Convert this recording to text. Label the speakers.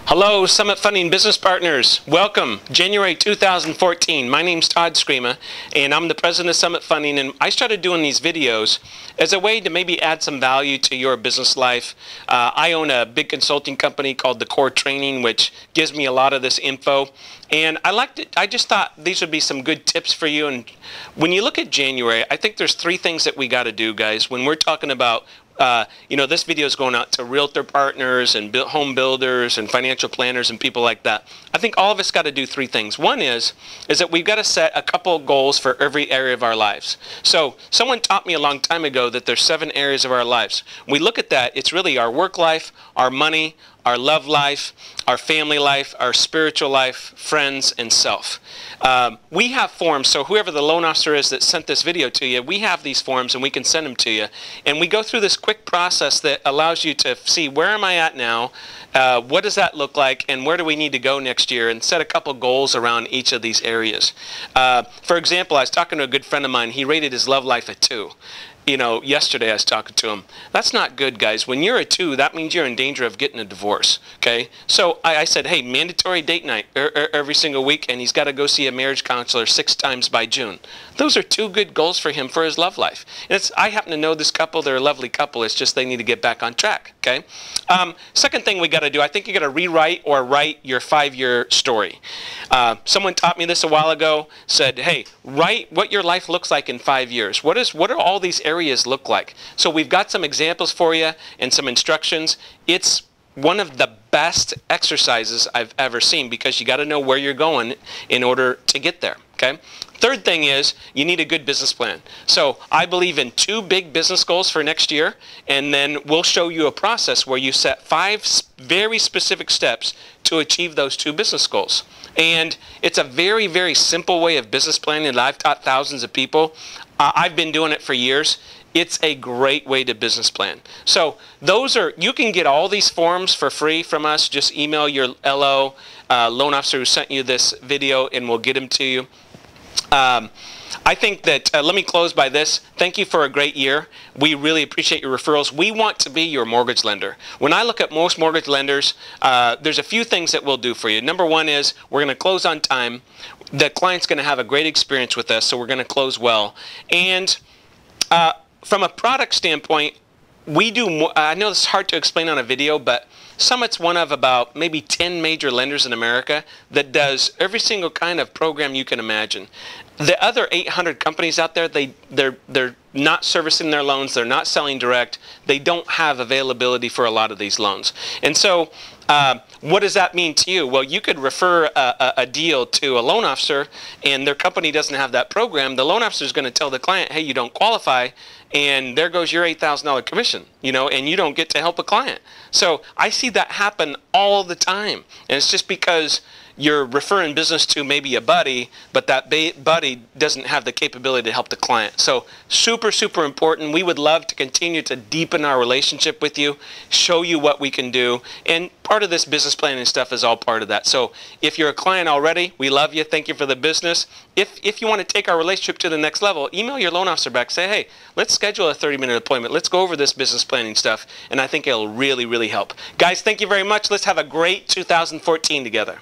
Speaker 1: Hello, Summit Funding business partners. Welcome, January 2014. My name's Todd Scrima, and I'm the president of Summit Funding, and I started doing these videos as a way to maybe add some value to your business life. I own a big consulting company called The Core Training, which gives me a lot of this info. And I just thought these would be some good tips for you. And when you look at January, I think there's three things that we got to do, guys, when we're talking about this video is going out to realtor partners and home builders and financial planners and people like that. I think all of us got to do three things. One is that we've got to set a couple of goals for every area of our lives. So someone taught me a long time ago that there's 7 areas of our lives. When we look at that, it's really our work life, our money, our love life, our family life, our spiritual life, friends, and self. We have forms, so whoever the loan officer is that sent this video to you, we have these forms and we can send them to you. And we go through this quick process that allows you to see where am I at now, what does that look like, and where do we need to go next year, and set a couple goals around each of these areas. For example, I was talking to a good friend of mine. He rated his love life at 2. Yesterday I was talking to him. That's not good, guys. When you're a 2, that means you're in danger of getting a divorce, okay? So I said, hey, mandatory date night every single week, and he's got to go see a marriage counselor 6 times by June. Those are 2 good goals for him for his love life. And I happen to know this couple. They're a lovely couple. It's just they need to get back on track, okay? Second thing we got to do, I think you got to rewrite or write your 5-year story. Someone taught me this a while ago, said, hey, write what your life looks like in 5 years. What are all these areas look like? So we've got some examples for you and some instructions. It's one of the best exercises I've ever seen because you got to know where you're going in order to get there, okay? Third thing is you need a good business plan. So I believe in 2 big business goals for next year, and then we'll show you a process where you set 5 very specific steps to achieve those 2 business goals. And it's a very, very simple way of business planning that I've taught thousands of people. I've been doing it for years. It's a great way to business plan. So you can get all these forms for free from us. Just email your LO, loan officer who sent you this video, and we'll get them to you. I think that, let me close by this. Thank you for a great year. We really appreciate your referrals. We want to be your mortgage lender. When I look at most mortgage lenders, there's a few things that we'll do for you. Number one is we're going to close on time. The client's going to have a great experience with us, so we're going to close well. And from a product standpoint, we do more. I know it's hard to explain on a video, but Summit's one of about maybe 10 major lenders in America that does every single kind of program you can imagine. The other 800 companies out there, they're not servicing their loans, they're not selling direct, they don't have availability for a lot of these loans. And so what does that mean to you? Well, you could refer a deal to a loan officer and their company doesn't have that program. The loan officer is going to tell the client, hey, you don't qualify, and there goes your $8,000 commission, and you don't get to help a client. So I see that happen all the time, and it's just because you're referring business to maybe a buddy, but that buddy doesn't have the capability to help the client. So super, super important. We would love to continue to deepen our relationship with you, show you what we can do, and part of this business planning stuff is all part of that. So if you're a client already, we love you. Thank you for the business. If you want to take our relationship to the next level, email your loan officer back. Say, hey, let's schedule a 30-minute appointment. Let's go over this business planning stuff, and I think it'll really, really help. Guys, thank you very much. Let's have a great 2014 together.